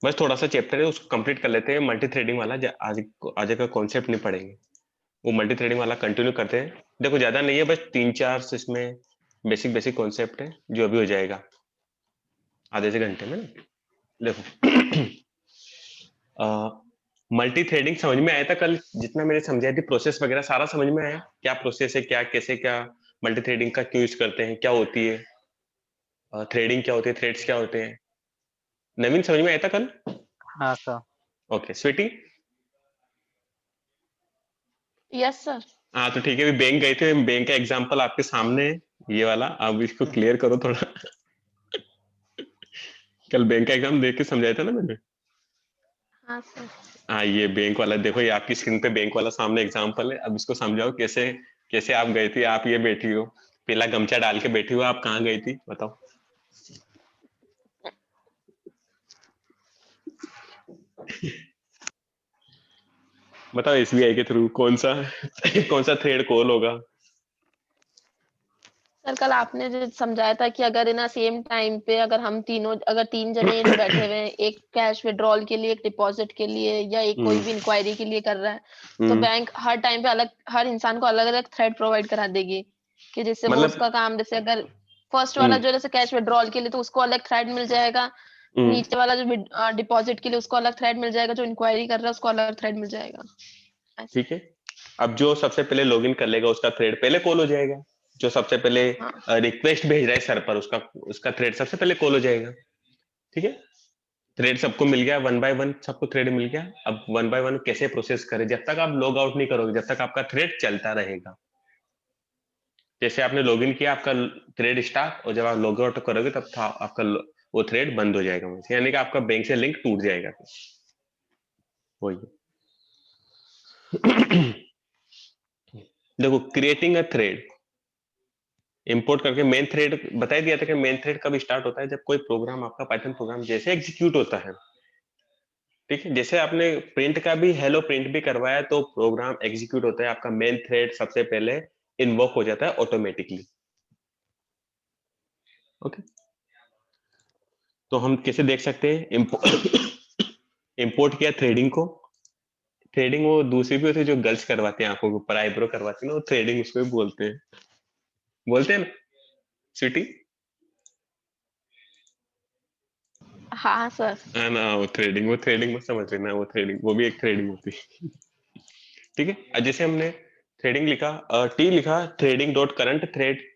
बस थोड़ा सा चैप्टर है उसको कंप्लीट कर लेते हैं, मल्टी थ्रेडिंग वाला आज का कॉन्सेप्ट नहीं पढ़ेंगे, वो मल्टी थ्रेडिंग वाला कंटिन्यू करते हैं। देखो ज्यादा नहीं है, बस 3-4 इसमें बेसिक बेसिक कॉन्सेप्ट है जो अभी हो जाएगा आधे से घंटे में ना। देखो मल्टी थ्रेडिंग समझ में आया था कल जितना मैंने समझाई थी, प्रोसेस वगैरह सारा समझ में आया, क्या प्रोसेस है, क्या कैसे, क्या मल्टी थ्रेडिंग का क्यों यूज करते हैं, क्या होती है थ्रेडिंग, क्या होती है, थ्रेड्स क्या होते हैं, नवीन समझ में आया था कल? हाँ sir. Okay sweetie. Yes sir. हाँ तो ठीक है, अभी बैंक गए थे, बैंक का एग्जांपल आपके सामने है ये वाला, अब इसको क्लियर करो थोड़ा। कल बैंक का एग्जाम देख के समझाया था ना मैंने। हाँ सर। हाँ ये बैंक वाला देखो, ये आपकी स्क्रीन पे बैंक वाला सामने एग्जांपल है, अब इसको समझाओ कैसे कैसे आप गई थी, आप ये बैठी हो, पीला गमछा डाल के बैठी हो, आप कहाँ गई थी बताओ। बताओ एसबीआई के थ्रू कौन सा कौन सा थ्रेड कॉल होगा? सर कल आपने जो समझाया था कि अगर ना सेम टाइम पे अगर हम तीनों, अगर 3 जने बैठे हुए हैं, एक कैश विड्रॉल के लिए, एक डिपॉजिट के लिए या एक कोई भी इंक्वायरी के लिए कर रहा है, तो बैंक हर टाइम पे अलग, हर इंसान को अलग-अलग थ्रेड प्रोवाइड करा देगी कि जिससे वो मतलब उसका काम, जैसे अगर फर्स्ट वाला जो जैसे कैश विड्रॉल के लिए तो उसको अलग थ्रेड मिल जाएगा, नीचे वाला जो डिपॉजिट के लिए उसको अलग थ्रेड मिल जाएगा, जो इंक्वायरी कर रहा है उसको अलग थ्रेड मिल जाएगा। ऐसे। ठीक है, अब जो सबसे पहले लॉगिन कर लेगा उसका थ्रेड पहले कॉल हो जाएगा, जो सबसे पहले हाँ। रिक्वेस्ट भेज रहा है सर पर उसका उसका थ्रेड सबसे पहले कॉल हो जाएगा। ठीक है, थ्रेड सबको मिल गया, वन बाय वन सबको थ्रेड मिल गया, अब वन बाय वन कैसे प्रोसेस करें, जब तक आप लॉग आउट नहीं करोगे जब तक आपका थ्रेड चलता रहेगा। जैसे आपने लॉगिन किया आपका थ्रेड स्टार्ट, और जब आप लॉग आउट करोगे तब था आपका वो थ्रेड बंद हो जाएगा, यानी कि आपका बैंक से लिंक टूट जाएगा। वही देखो क्रिएटिंग अ थ्रेड, इंपोर्ट करके मेन थ्रेड बता दिया था कि मेन थ्रेड कब स्टार्ट होता है, जब कोई प्रोग्राम आपका पाइथन प्रोग्राम जैसे एग्जीक्यूट होता है। ठीक है, जैसे आपने प्रिंट का भी हेलो प्रिंट भी करवाया तो प्रोग्राम एग्जीक्यूट होता है, आपका मेन थ्रेड सबसे पहले इन्वोक हो जाता है ऑटोमेटिकली। ओके, तो हम कैसे देख सकते हैं इंपोर्ट किया थ्रेडिंग को, थ्रेडिंग वो दूसरी भी होती है जो गर्ल्स करवाते हैं, आंखों के ऊपर आईब्रो करवाते हैं ना, वो थ्रेडिंग उसको भी बोलते हैं ना सिटी। हाँ सर। है ना, वो थ्रेडिंग में समझ लेना, वो थ्रेडिंग वो भी एक थ्रेडिंग होती है। ठीक है, जैसे हमने थ्रेडिंग लिखा, टी लिखा, threading dot current thread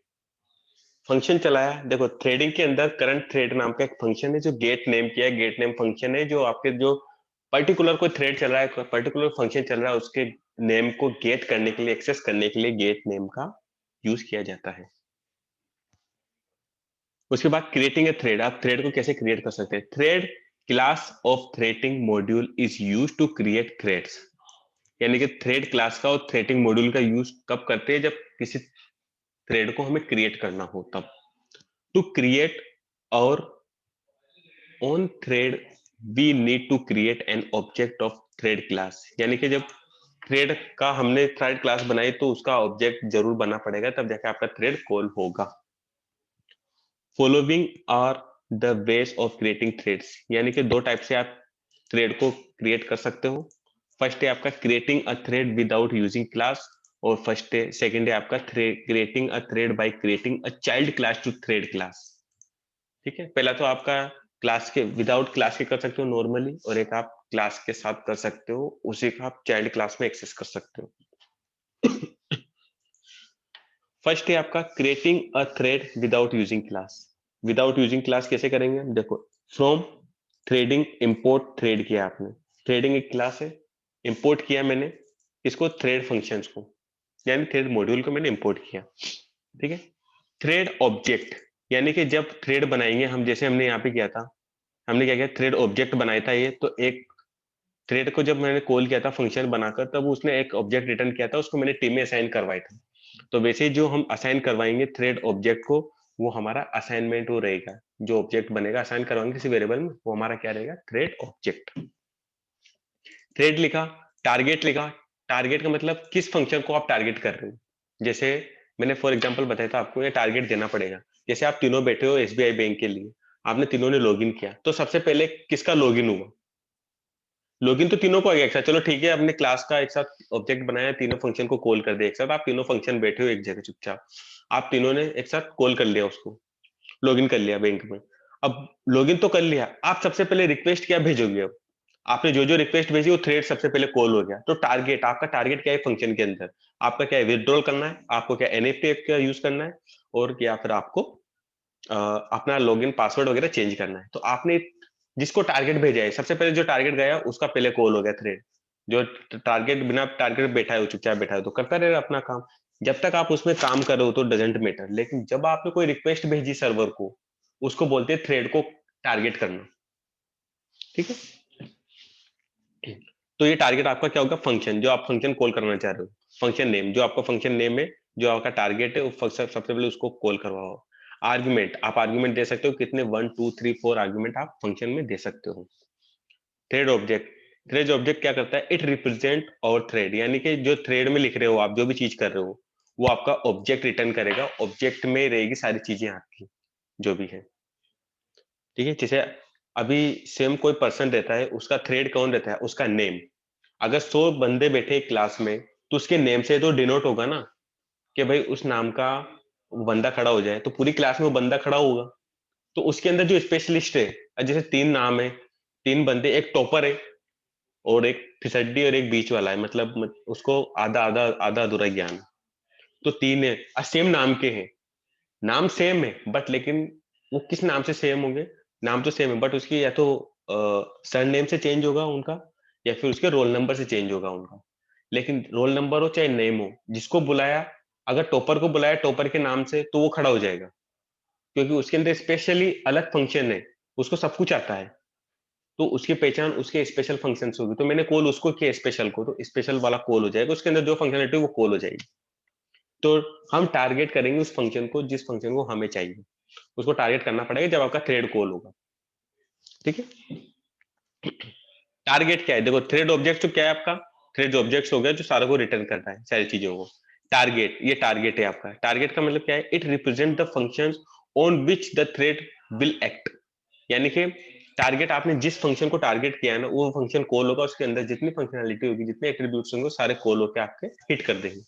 function चलाया। देखो थ्रेडिंग के अंदर करंट थ्रेड नाम का एक फंक्शन है जो गेट नेम किया है, गेट नेम फंक्शन है जो आपके जो पर्टिकुलर कोई थ्रेड चल रहा है, पर्टिकुलर फंक्शन चल रहा है, उसके नेम को गेट करने के लिए, एक्सेस करने के लिए गेट नेम का यूज किया जाता है। उसके बाद क्रिएटिंग ए थ्रेड, आप थ्रेड को कैसे क्रिएट कर सकते हैं? Thread class of threading module is use to create threads, यानी कि थ्रेड क्लास का और थ्रेडिंग मॉड्यूल का यूज कब करते हैं? जब किसी थ्रेड को हमें क्रिएट करना हो तब। To create our own thread we need to create an object of thread class, यानी कि जब थ्रेड का हमने थ्रेड क्लास बनाई तो उसका ऑब्जेक्ट जरूर बना पड़ेगा, तब जाके आपका थ्रेड कॉल होगा। Following are the ways of creating threads, यानी कि दो टाइप से आप थ्रेड को क्रिएट कर सकते हो। फर्स्ट है आपका creating a thread without using class, और फर्स्ट है सेकंड है आपका creating a thread by creating a child class to thread class. ठीक है, पहला तो आपका क्लास के विदाउट क्लास के कर सकते हो नॉर्मली, और एक आप क्लास के साथ कर सकते हो, उसी का आप चाइल्ड क्लास में एक्सेस कर सकते हो। फर्स्ट है आपका creating a thread without using class. Without using class कैसे करेंगे हम? देखो फ्रॉम थ्रेडिंग इंपोर्ट थ्रेड किया आपने, थ्रेडिंग एक क्लास है, इंपोर्ट किया मैंने इसको थ्रेड फंक्शंस को, यानी थ्रेड मॉड्यूल को मैंने इंपोर्ट किया। ठीक है, थ्रेड ऑब्जेक्ट, यानी कि जब थ्रेड बनाएंगे हम, जैसे हमने यहाँ पे किया था, हमने क्या किया, थ्रेड ऑब्जेक्ट बनाया था ये, तो एक थ्रेड को जब मैंने कॉल किया था फंक्शन बनाकर, तब उसने एक ऑब्जेक्ट रिटर्न किया था, उसको मैंने टीम में असाइन करवाया था। तो वैसे जो हम असाइन करवाएंगे थ्रेड ऑब्जेक्ट को, वो हमारा असाइनमेंट वो रहेगा, जो ऑब्जेक्ट बनेगा असाइन करवाएंगे किसी वेरिएबल में, वो हमारा क्या रहेगा? Thread object. थ्रेड लिखा, टारगेट लिखा, टारगेट का मतलब किस फंक्शन को आप टारगेट कर रहे हो। जैसे मैंने फॉर एग्जांपल बताया था आपको, ये टारगेट देना पड़ेगा। जैसे आप तीनों बैठे हो एसबीआई बैंक के लिए, आपने तीनों ने लॉगिन किया, तो सबसे पहले किसका लॉगिन हुआ? लॉगिन तो तीनों को आ गया एक साथ। चलो ठीक है, अपने क्लास का एक साथ ऑब्जेक्ट बनाया, तीनों फंक्शन को कॉल कर दिया एक साथ। आप तीनों फंक्शन बैठे हो एक जगह चुपचाप, आप तीनों ने एक साथ कॉल कर लिया उसको, लॉगिन कर लिया बैंक में। अब लॉगिन तो कर लिया, आप सबसे पहले रिक्वेस्ट क्या भेजोगे? अब आपने जो जो रिक्वेस्ट भेजी वो थ्रेड सबसे पहले कॉल हो गया। तो टारगेट, आपका टारगेट क्या है फंक्शन के अंदर? आपका क्या है? विड्रॉल करना है आपको, क्या एनएफटी का यूज करना है, और क्या फिर आपको अपना लॉगिन पासवर्ड वगैरह चेंज करना है। तो आपने जिसको टारगेट भेजा है, सबसे पहले जो टारगेट गया उसका पहले कॉल हो गया थ्रेड। जो टारगेट बिना टारगेट बैठा है, चुपचाप बैठा है, तो करता रहेगा अपना काम। जब तक आप उसमें काम कर रहे हो तो डजेंट मैटर, लेकिन जब आपने कोई रिक्वेस्ट भेजी सर्वर को, उसको बोलते हैं थ्रेड को टारगेट करना। ठीक है, तो ये टारगेट आपका क्या होगा? फंक्शन, जो आप फंक्शन कॉल करना चाह रहे हो, फंक्शन नेम, जो आपका फंक्शन नेम है, जो आपका टारगेट है, वो सबसे पहले उसको कॉल करवाओ। आर्गुमेंट, आप आर्गुमेंट दे सकते हो, कितने 1 2 3 4 आर्गुमेंट आप फंक्शन में दे सकते हो। थ्रेड ऑब्जेक्ट, थ्रेड ऑब्जेक्ट क्या करता है? इट रिप्रेजेंट और थ्रेड, यानी कि जो थ्रेड में लिख रहे हो आप, जो भी चीज कर रहे हो, वो आपका ऑब्जेक्ट रिटर्न करेगा। ऑब्जेक्ट में रहेगी सारी चीजें आपकी जो भी है। ठीक है, जैसे अभी सेम कोई पर्सन रहता है, उसका थ्रेड कौन रहता है? उसका नेम। अगर 100 बंदे बैठे क्लास में, तो उसके नेम से तो डिनोट होगा ना, कि भाई उस नाम का बंदा खड़ा हो जाए, तो पूरी क्लास में वो बंदा खड़ा होगा। तो उसके अंदर जो स्पेशलिस्ट है, जैसे 3 नाम है, 3 बंदे, एक टॉपर है और एक फिसड्डी और एक बीच वाला है, मतलब उसको आधा आधा आधा अधूरा ज्ञान। तो 3 है, सेम नाम के हैं, नाम सेम है, बट लेकिन वो किस नाम से सेम होंगे? नाम तो सेम है, बट उसकी या तो सर नेम से चेंज होगा उनका, या फिर उसके रोल नंबर से चेंज होगा उनका। लेकिन रोल नंबर हो चाहे नेम हो, जिसको बुलाया, अगर टॉपर को बुलाया टॉपर के नाम से, तो वो खड़ा हो जाएगा, क्योंकि उसके अंदर स्पेशली अलग फंक्शन है, उसको सब कुछ आता है। तो उसकी पहचान उसके स्पेशल फंक्शंस होगी। तो मैंने कॉल उसको किया स्पेशल को, तो स्पेशल वाला कॉल हो जाएगा, उसके अंदर जो फंक्शनलिटी वो कॉल हो जाएगी। तो हम टारगेट करेंगे उस फंक्शन को, जिस फंक्शन को हमें चाहिए, उसको टारगेट करना पड़ेगा जब आपका थ्रेड कॉल होगा। ठीक है, टारगेट क्या है? देखो, थ्रेड ऑब्जेक्ट तो क्या है आपका? थ्रेड ऑब्जेक्ट हो गया जो सारे को रिटर्न करता है, सारी चीजों को। टारगेट, ये टारगेट है आपका। टारगेट का मतलब क्या है? It represent the functions on which the thread will act, यानी कि टारगेट, आपने जिस फंक्शन को टारगेट किया है ना, वो फंक्शन कॉल होगा, उसके अंदर जितनी फंक्शनलिटी होगी, जितने एट्रीब्यूट्स होंगे, सारे कॉल होकर आपके हिट कर देंगे।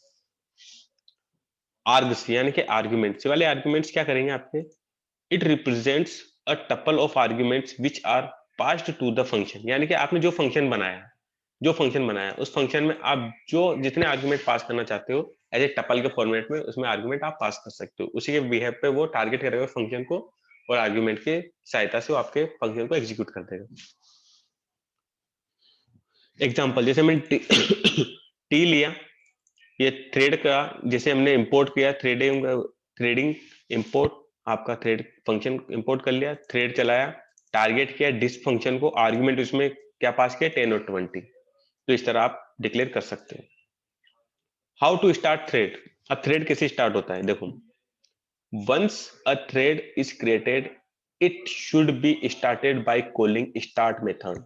आर्ग्स, यानी कि आर्गुमेंट्स वाले आर्गुमेंट्स क्या करेंगे आपके? It represents a tuple of arguments which are passed to the function, यानी कि आपने जो फंक्शन बनाया, उस फंक्शन में आप जो जितने आर्गुमेंट पास करना चाहते हो, एज ए टपल के फॉर्मेट में, उसमें आर्गुमेंट आप पास कर सकते हो। उसी के बिहेव पे वो टारगेट करेगा फंक्शन को, और आर्गुमेंट के सहायता से वो आपके फंक्शन को एग्जीक्यूट कर देगा। एग्जाम्पल, जैसे मैंने टी लिया, ये थ्रेड का, जैसे हमने इंपोर्ट किया, थ्रेडिंग इंपोर्ट, आपका थ्रेड फंक्शन इंपोर्ट कर लिया, थ्रेड चलाया, टारगेट किया डिस्प फंक्शन को, आर्गुमेंट उसमें क्या पास किया? 10 और 20। तो इस तरह आप डिक्लेयर कर सकते हो। How to start thread? अब थ्रेड कैसे स्टार्ट होता है? देखो, once a thread is created, it should be started by calling start method,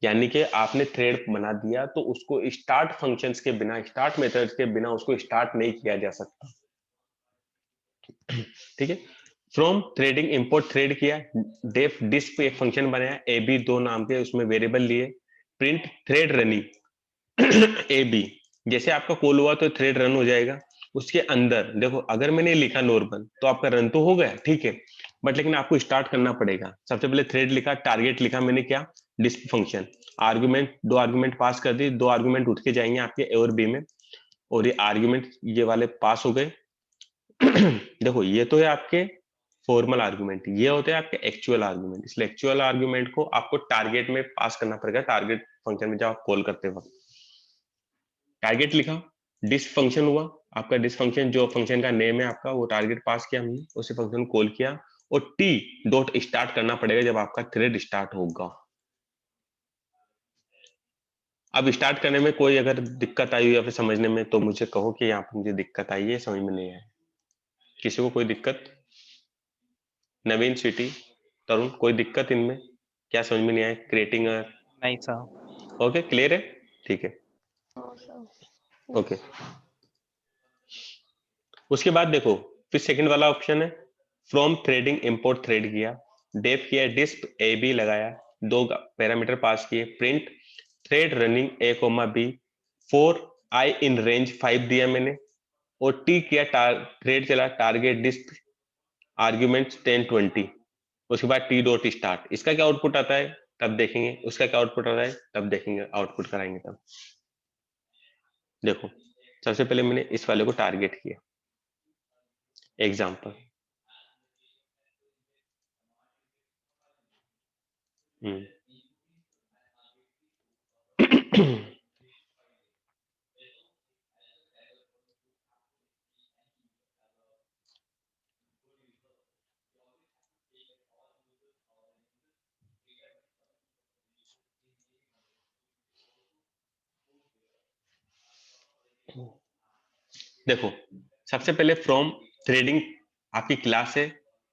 यानी कि आपने थ्रेड बना दिया तो उसको स्टार्ट फंक्शंस के बिना, स्टार्ट मेथड्स के बिना उसको स्टार्ट नहीं किया जा सकता। ठीक है, फ्रॉम थ्रेडिंग इंपोर्ट थ्रेड किया, डेफ डिस्प पे एक फंक्शन बनाया, ए बी 2 नाम के, उसमें वेरिएबल लिए, print thread running a b, जैसे आपका कॉल हुआ तो थ्रेड रन हो जाएगा। उसके अंदर देखो, अगर मैंने लिखा नॉर्मल तो आपका रन तो हो गया, ठीक है, बट लेकिन आपको स्टार्ट करना पड़ेगा। सबसे पहले थ्रेड लिखा, टारगेट लिखा मैंने, क्या? डिस्प फंक्शन, आर्गुमेंट, 2 आर्गुमेंट पास कर दी, 2 आर्गुमेंट उठ के जाएंगे आपके ए और बी में, और ये आर्गुमेंट ये वाले पास हो गए। देखो, ये तो है आपके फॉर्मल आर्गुमेंट, ये होते हैं आपके एक्चुअल आर्गुमेंट। इसलिए एक्चुअल आर्गुमेंट को आपको टारगेट में पास करना पड़ेगा, टारगेट फंक्शन में जब आप कॉल करते वक्त। टारगेट लिखा, डिस्प फंक्शन हुआ, आपका डिस्प फंक्शन जो फंक्शन का नेम है आपका, वो टारगेट पास किया हमने, उसी फंक्शन को कॉल किया, और टी डॉट स्टार्ट करना पड़ेगा जब आपका थ्रेड स्टार्ट होगा। अब स्टार्ट करने में कोई अगर दिक्कत आई या फिर समझने में, तो मुझे कहो कि यहाँ पर मुझे दिक्कत आई है, समझ में नहीं आया। किसी को कोई दिक्कत? नवीन, स्वीटी, तरुण, कोई दिक्कत इनमें? क्या समझ में नहीं आया? क्रिएटिंग, नहीं सर। ओके, क्लियर है? ठीक है, ओके। उसके बाद देखो, फिर सेकंड वाला ऑप्शन है, फ्रॉम थ्रेडिंग इंपोर्ट थ्रेड किया, डेफ किया, डिस्प ए बी लगाया, 2 पैरामीटर पास किए, print thread running a comma b, 4 i in range 5 दिया मैंने, और टी किया, थ्रेड चला, टारगेट डिस्प आर्ग्यूमेंट्स 10 20, उसके बाद टी डॉट स्टार्ट। इसका क्या आउटपुट आता है तब देखेंगे, उसका क्या आउटपुट आता है तब देखेंगे, आउटपुट कराएंगे तब। देखो सबसे पहले मैंने इस वाले को टारगेट किया, एग्जाम्पल। देखो सबसे पहले फ्रॉम थ्रेडिंग आपकी क्लास है,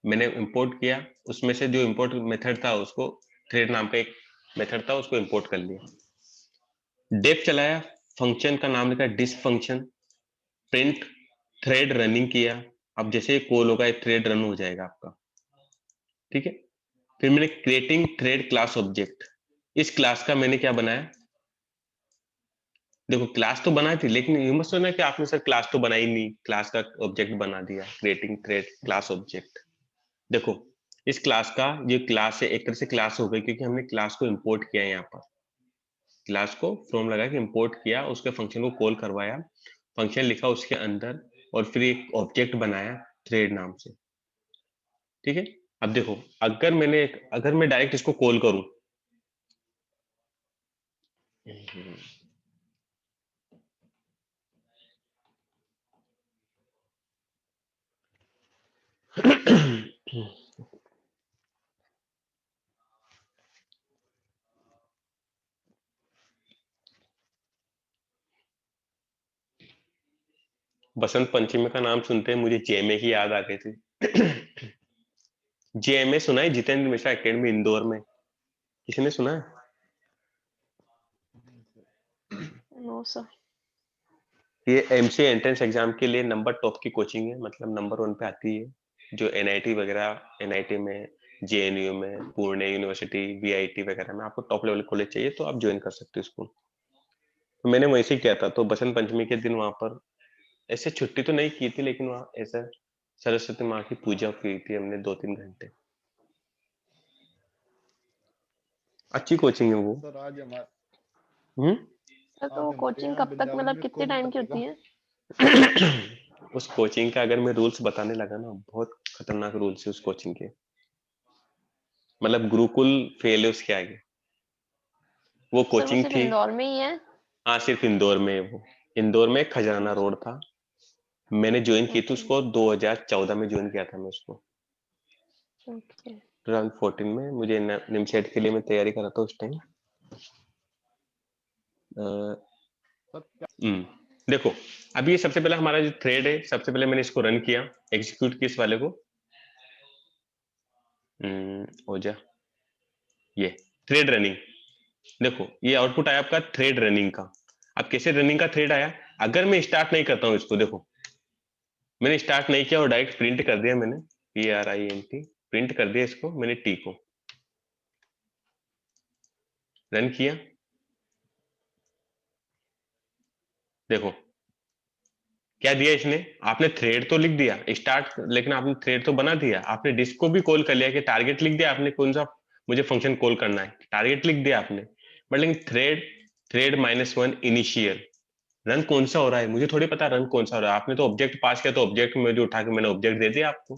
मैंने इंपोर्ट किया, उसमें से जो इंपोर्ट मेथड था उसको, थ्रेड नाम का एक मेथड था उसको इंपोर्ट कर लिया। डेफ चलाया, फंक्शन का नाम लिखा डिस्प फंक्शन, प्रिंट थ्रेड रनिंग किया। अब जैसे कॉल होगा थ्रेड रन हो जाएगा आपका, ठीक है। फिर मैंने क्रिएटिंग थ्रेड क्लास ऑब्जेक्ट, इस क्लास का मैंने क्या बनाया, देखो क्लास तो बना थी, लेकिन ये मत सोचना कि आपने सर क्लास तो बनाई नहीं, क्लास का ऑब्जेक्ट बना दिया, क्रिएटिंग थ्रेड क्लास ऑब्जेक्ट। देखो इस क्लास का, ये क्लास है, एक तरह से क्लास हो गई क्योंकि हमने क्लास को इंपोर्ट किया है, यहाँ पर क्लास को फ्रॉम लगा के इंपोर्ट किया, उसके फंक्शन को कॉल करवाया, फंक्शन लिखा उसके अंदर, और फिर एक ऑब्जेक्ट बनाया थ्रेड नाम से, ठीक है। अब देखो अगर मैं डायरेक्ट इसको कॉल करूं, बसंत पंचमी का नाम सुनते हैं मुझे जेएमए की याद आ गई थी। जेएमए सुना है, जितेंद्र मिश्रा एकेडमी इंदौर में, किसी ने सुना है? No sir. ये एमसीए एंट्रेंस एग्जाम के लिए नंबर टॉप की कोचिंग है, मतलब नंबर 1 पे आती है, जो एनआईटी वगैरह, एनआईटी में, जेएनयू में, पुणे यूनिवर्सिटी, वीआईटी वगैरह में आपको टॉप लेवल कॉलेज चाहिए तो आप ज्वाइन कर सकते हो इसको। तो मैंने वहीं से किया था, तो बसंत पंचमी के दिन वहां पर ऐसे छुट्टी तो नहीं की थी, लेकिन वहाँ ऐसा सरस्वती माँ की पूजा की थी हमने 2-3 घंटे। अच्छी कोचिंग है वो। सर आज हमारे सर तो आज हमारे कोचिंग यहाँ कब तक, वृंदावन मतलब में कितने कुंभ टाइम की करेगा। होती है? उस कोचिंग का अगर मैं रूल्स बताने लगा ना, बहुत खतरनाक रूल्स है उस कोचिंग के, मतलब गुरुकुल फेल है उसके आगे वो सर वो कोचिंग सिर्फ थी। इंदौर में ही है? हाँ सिर्फ इंदौर में है वो, इंदौर में खजराना रोड था। मैंने ज्वाइन की थी ओके उसको 2014 में ज्वाइन किया था मैं उसको, ओके। 2014 में। मुझे निमसेट के लिए मैं तैयारी कर रहा था उस टाइम। सर क्या देखो अभी ये सबसे पहले हमारा जो थ्रेड है, सबसे पहले मैंने इसको रन किया, एग्जीक्यूट किया इस वाले को, हो जा, ये थ्रेड रनिंग। देखो ये आउटपुट आया आपका थ्रेड रनिंग का। अब कैसे रनिंग का थ्रेड आया, अगर मैं स्टार्ट नहीं करता हूं इसको, देखो मैंने स्टार्ट नहीं किया और डायरेक्ट प्रिंट कर दिया मैंने, PRINT प्रिंट कर दिया इसको मैंने, टी को रन किया, देखो क्या दिया इसने, आपने थ्रेड तो लिख दिया स्टार्ट, लेकिन आपने थ्रेड तो बना दिया, आपने डिस्क को भी कॉल कर लिया कि टारगेट लिख दिया आपने, कौन सा मुझे फंक्शन कॉल करना है, टारगेट लिख दिया आपने, बट लेकिन थ्रेड -1 इनिशियल रन कौन सा हो रहा है, मुझे थोड़ी पता रन कौन सा हो रहा है। आपने तो ऑब्जेक्ट पास किया, तो ऑब्जेक्ट में जो उठा के मैंने ऑब्जेक्ट दे दिया आपको,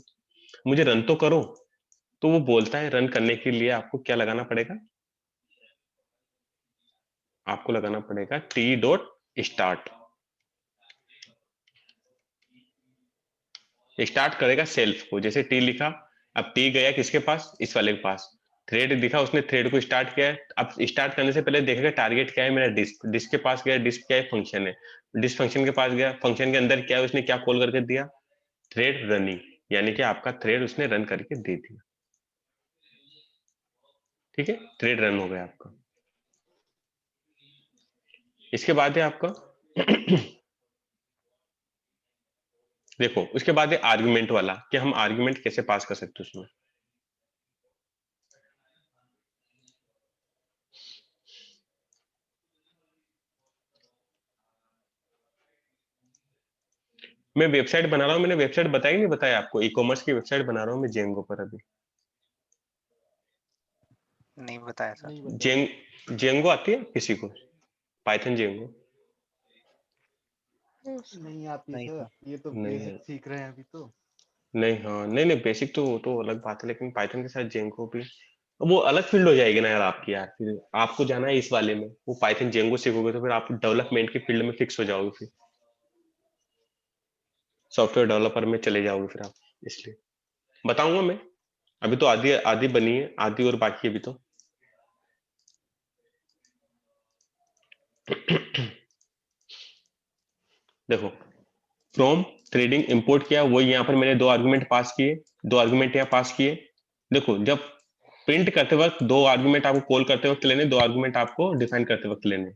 मुझे रन तो करो। तो वो बोलता है रन करने के लिए आपको क्या लगाना पड़ेगा, आपको लगाना पड़ेगा टी डॉट स्टार्ट। स्टार्ट करेगा सेल्फ को, जैसे टी लिखा, अब टी गया किसके पास, इस वाले के पास, थ्रेड दिखा उसने थ्रेड को स्टार्ट किया है। अब स्टार्ट करने से पहले देखेगा टारगेट क्या है मेरा, डिस्क, डिस्क के पास गया, डिस्क क्या है, फंक्शन है, डिस्क फंक्शन के पास गया, फंक्शन के अंदर क्या है, उसने क्या कॉल करके दिया, थ्रेड रनिंग, यानी कि आपका थ्रेड उसने रन करके दे दिया, ठीक है, थ्रेड रन हो गया आपका। इसके बाद है आपका देखो उसके बाद है आर्गुमेंट वाला, कि हम आर्गुमेंट कैसे पास कर सकते हैं उसमें। मैं वेबसाइट बना रहा हूँ, मैंने वेबसाइट बताया नहीं बताया आपको, ई कॉमर्स की वेबसाइट बना रहा हूँ मैं जेंगो पर अभी। नहीं बताया सर। नहीं बताया। जेंगो आती है किसी को, पाइथन जेंगो? नहीं आती नहीं सर, सर। ये तो नहीं है, बेसिक सीख रहे हैं अभी तो। नहीं, हाँ, नहीं नहीं, बेसिक तो वो तो अलग बात है, लेकिन पाइथन के साथ जेंगो भी वो अलग फील्ड हो जाएगी ना यार आपकी, यार फिर आपको जाना है इस वाले में, वो पाइथन जेंगो सीखोगे तो फिर आप डेवलपमेंट की फील्ड में फिक्स हो जाओगे, फिर सॉफ्टवेयर डेवलपर में चले जाओगे फिर आप, इसलिए बताऊंगा मैं। अभी तो आधी आधी बनी है, आधी और बाकी है अभी तो। देखो, फ्रॉम ट्रेडिंग इंपोर्ट किया, वही यहाँ पर मैंने दो आर्गुमेंट पास किए, दो आर्गुमेंट यहाँ पास किए। देखो, जब प्रिंट करते वक्त दो आर्गुमेंट आपको कॉल करते वक्त लेने, दो आर्गुमेंट आपको डिफाइन करते वक्त लेने।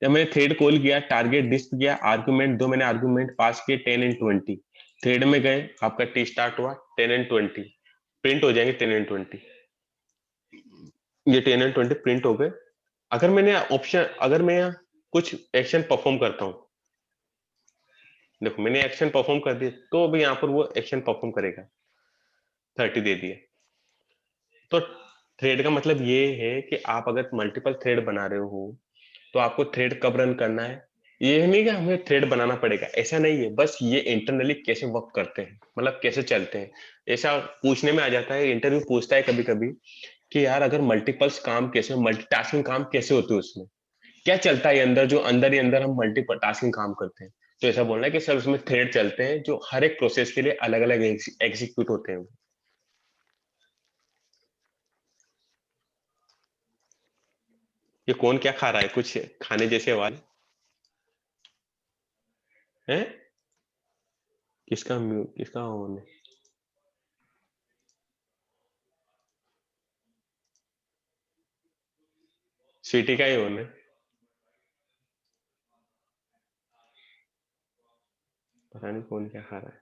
जब मैंने थ्रेड कॉल किया, टारगेट डिस्प किया, आर्गुमेंट दो मैंने आर्गुमेंट पास किए 10 एंड 20, थ्रेड में गए, आपका टी स्टार्ट हुआ 10 एंड 20, प्रिंट हो जाएंगे 10 एंड 20, ये 10 एंड 20 प्रिंट हो गए। अगर मैंने ऑप्शन, अगर मैं यहाँ कुछ एक्शन परफॉर्म करता हूँ, देखो मैंने एक्शन परफॉर्म कर दिया, तो अभी यहाँ पर वो एक्शन परफॉर्म करेगा, 30 दे दिए। तो थ्रेड का मतलब ये है कि आप अगर मल्टीपल थ्रेड बना रहे हो तो आपको थ्रेड कब रन करना है, ये नहीं कि हमें थ्रेड बनाना पड़ेगा, ऐसा नहीं है, बस ये इंटरनली कैसे वर्क करते हैं, मतलब कैसे चलते हैं। ऐसा पूछने में आ जाता है, इंटरव्यू पूछता है कभी कभी कि यार अगर मल्टीपल्स काम कैसे, मल्टीटास्किंग काम कैसे होते हैं, उसमें क्या चलता है अंदर, जो अंदर ही अंदर हम मल्टीटास्किंग काम करते हैं। तो ऐसा बोलना है कि सर उसमें थ्रेड चलते हैं जो हर एक प्रोसेस के लिए अलग अलग एग्जीक्यूट होते हैं। ये कौन क्या खा रहा है, कुछ खाने जैसे आवाज है? किसका ऑन है? स्वीटी का ही ऑन है। पता नहीं कौन क्या खा रहा है,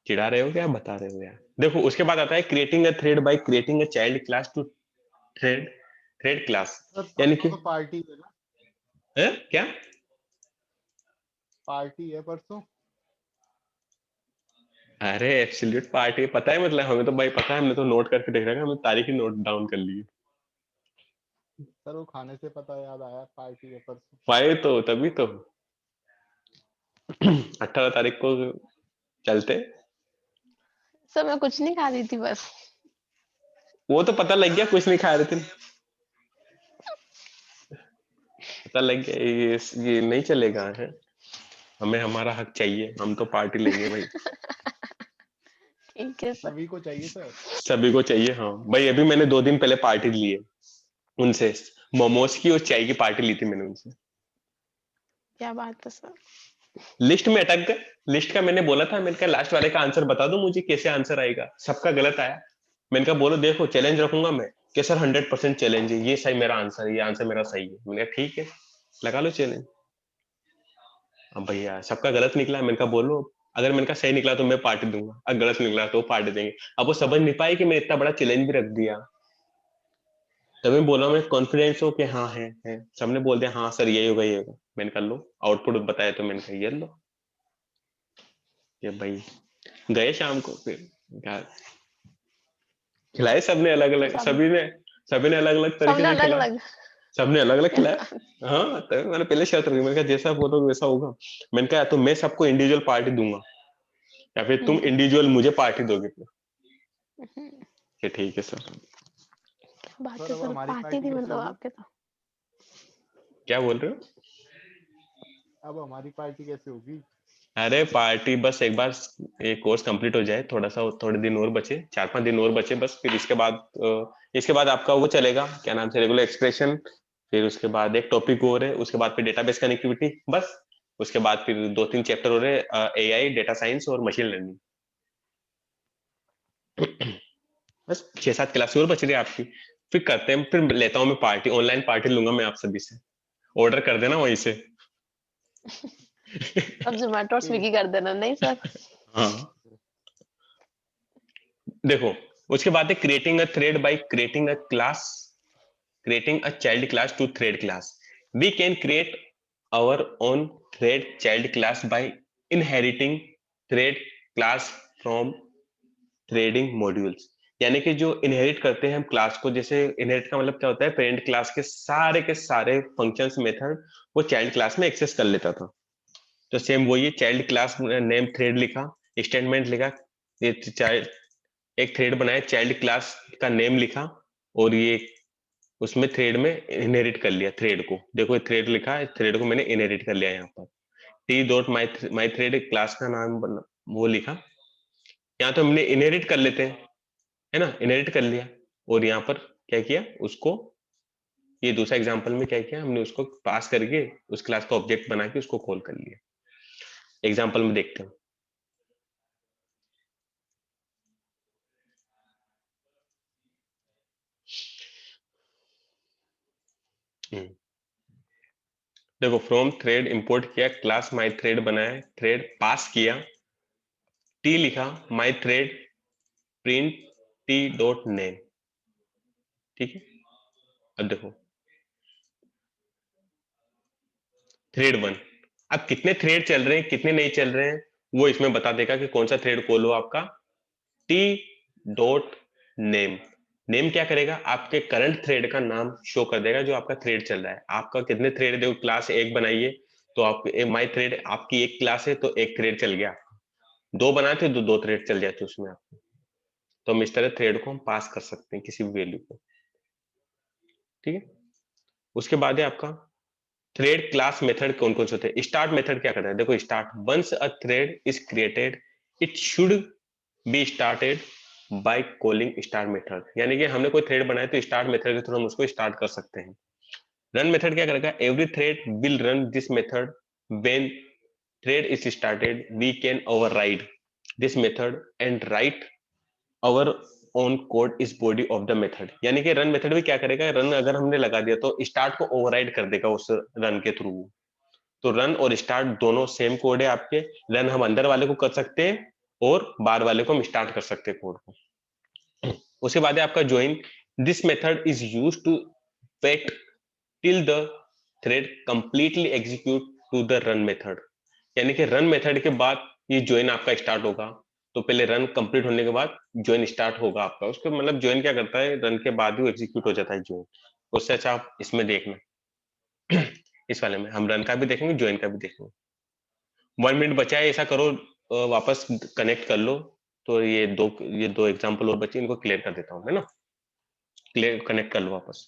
चिढ़ा रहे हो क्या, बता रहे हो यार। देखो उसके बाद आता है creating a thread by creating a child class to thread thread class, sir यानी परसों कि तो पार्टी है ना, है क्या? पार्टी है परसों। अरे एब्सोल्यूट पार्टी पता है, मतलब हमें तो भाई पता है, हमने तो नोट करके देख रहे हैं, हमने तारीख ही नोट डाउन कर ली है। सर वो खाने से पता याद आया पार्टी है परसों। भाई तो तभी तो 18 तारीख को चलते। सर मैं कुछ नहीं खा रही थी बस। वो तो पता लग गया, कुछ नहीं खा रहे थे, पता लग गया, ये नहीं चलेगा है, हमें हमारा हक चाहिए, हम तो पार्टी लेंगे भाई। ठीक है सर। सभी को चाहिए सर। सभी को चाहिए, हाँ भाई, अभी मैंने 2 दिन पहले पार्टी ली है उनसे, मोमोज की और चाय की पार्टी ली थी मैंने उनसे। क्या बात है सर। लिस्ट में अटक गए, लिस्ट का मैंने बोला था, मैंने कहा लास्ट वाले का आंसर बता दो मुझे, कैसे आंसर आएगा, सबका गलत आया। मैंने कहा बोलो देखो चैलेंज रखूंगा मैं, कि सर 100% चैलेंज है, ये सही मेरा आंसर है, ये आंसर मेरा सही है। मैंने कहा ठीक है, लगा लो चैलेंज। अब भैया सबका गलत निकला, मैंने कहा बोलो, अगर मैंने कहा सही निकला तो मैं पार्टी दूंगा, अगर गलत निकला तो पार्टी देंगे। अब वो समझ नहीं पाए कि मैं इतना बड़ा चैलेंज भी रख दिया, तभी बोला मैं कॉन्फिडेंस हो कि हाँ है, सबने बोल दिया हाँ सर यही होगा ये होगा। मैंने कहा लो आउटपुट बताया, तो मैंने कहा ये लो, ये भाई गए शाम को, फिर क्या खिलाए सबने अलग तो अलग, सभी ने अलग अलग तरीके सबने से अलग खिलाया, अलग। सबने अलग अलग क्या खिलाया। हाँ, तभी मैंने पहले शर्त रखी, मैंने कहा जैसा बोलोगे वैसा होगा। मैंने कहा या तो मैं सबको इंडिविजुअल पार्टी दूंगा, या फिर तुम हम्म, इंडिविजुअल मुझे पार्टी दोगे फिर। हम्म, कि ठीक है सर। बात सर है अब सर, हमारी पार्टी पार्टी थी कैसे मतलब होगी? आपके तो। क्या बोल रहे हो? अब हमारी पार्टी कैसे होगी? अरे पार्टी बस एक बार ये कोर्स कंप्लीट हो जाए, थोड़ा सा थोड़े दिन और बचे, 4-5 दिन और बचे बस, फिर इसके बाद आपका वो चलेगा, क्या नाम से, रेगुलर एक्सप्रेशन, फिर उसके बाद एक टॉपिक और है, उसके बाद फिर डेटाबेस कनेक्टिविटी, बस उसके बाद फिर 2-3 चैप्टर हो रहे, एआई, डेटा साइंस और मशीन लर्निंग। बस 6-7 क्लास और बच रही है आपकी, फिर करते हैं, फिर लेता हूँ मैं पार्टी, ऑनलाइन पार्टी लूंगा मैं आप सभी से, ऑर्डर कर देना वहीं से। अब जोमेटो और पेट स्विगी कर देना, नहीं सर? हाँ, देखो उसके बाद है creating a thread by creating a class, creating a child class to thread class. We can create our own thread child class by inheriting thread class from threading modules, यानी कि जो इनहेरिट करते हैं हम क्लास को, जैसे inherit का मतलब क्या होता है, पेरेंट क्लास के सारे फंक्शंस मेथड वो चाइल्ड क्लास में एक्सेस कर लेता था। तो सेम वही चाइल्ड क्लास नेम थ्रेड लिखा, स्टेटमेंट लिखा, ये चाइल्ड एक थ्रेड बनाया, चाइल्ड क्लास का नेम लिखा और ये उसमें थ्रेड में इनहेरिट कर लिया थ्रेड को। देखो थ्रेड लिखा है, थ्रेड को मैंने इनहेरिट कर लिया यहाँ पर। टी डॉट माई थ्रेड क्लास का नाम वो लिखा, यहाँ तो हमने इनहेरिट कर लेते हैं, है ना, इनहेरिट कर लिया। और यहाँ पर क्या किया उसको, ये दूसरा एग्जांपल में क्या किया हमने, उसको पास करके उस क्लास का ऑब्जेक्ट बना के उसको कॉल कर लिया। एग्जांपल में देखते हैं। देखो फ्रॉम थ्रेड इंपोर्ट किया, क्लास माई थ्रेड बनाया, थ्रेड पास किया, टी लिखा, my thread print T dot name, ठीक है। अब देखो थ्रेड 1, अब कितने थ्रेड चल रहे हैं कितने नहीं चल रहे हैं वो इसमें बता देगा कि कौन सा थ्रेड कॉल हो आपका। टी डॉट नेम, नेम क्या करेगा, आपके करंट थ्रेड का नाम शो कर देगा जो आपका थ्रेड चल रहा है। आपका कितने थ्रेड है, देखो क्लास एक बनाइए तो आप माई थ्रेड आपकी एक क्लास है तो एक थ्रेड चल गया, दो बनाए थे तो दो थ्रेड चल जाते उसमें आपको। तो हम इस तरह थ्रेड को हम पास कर सकते हैं किसी भी वैल्यू को, ठीक है। उसके बाद है आपका थ्रेड क्लास मेथड कौन कौन से होते हैं। स्टार्ट मेथड क्या करता है, देखो start, once a thread is created it should be started by calling start method, यानी कि हमने कोई थ्रेड बनाया तो स्टार्ट मेथड के थ्रू हम उसको स्टार्ट कर सकते हैं। रन मेथड क्या करेगा, every thread will run this method when thread is started we can override this method and write our own code is body of the method, यानी कि रन मेथड भी क्या करेगा, रन अगर हमने लगा दिया तो स्टार्ट को ओवरराइड कर देगा उस रन के थ्रू। तो रन और स्टार्ट दोनों सेम कोड है आपके, रन हम अंदर वाले को कर सकते हैं और बाहर वाले को हम स्टार्ट कर सकते हैं कोड को। उसके बाद है आपका join, this method is used to wait till the thread completely execute to the run method, यानी कि रन मेथड के बाद ये ज्वाइन आपका स्टार्ट होगा। तो पहले रन कंप्लीट होने के बाद ज्वाइन स्टार्ट होगा आपका, उसके मतलब ज्वाइन क्या करता है, रन के बाद ही एग्जीक्यूट हो जाता है ज्वाइन। उससे अच्छा आप इसमें देखना इस वाले में हम रन का भी देखेंगे ज्वाइन का भी देखेंगे। 1 मिनट बचा है, ऐसा करो वापस कनेक्ट कर लो, तो ये दो एग्जांपल और बचे, इनको क्लियर कर देता हूँ, है ना, क्लियर कनेक्ट कर लो वापस।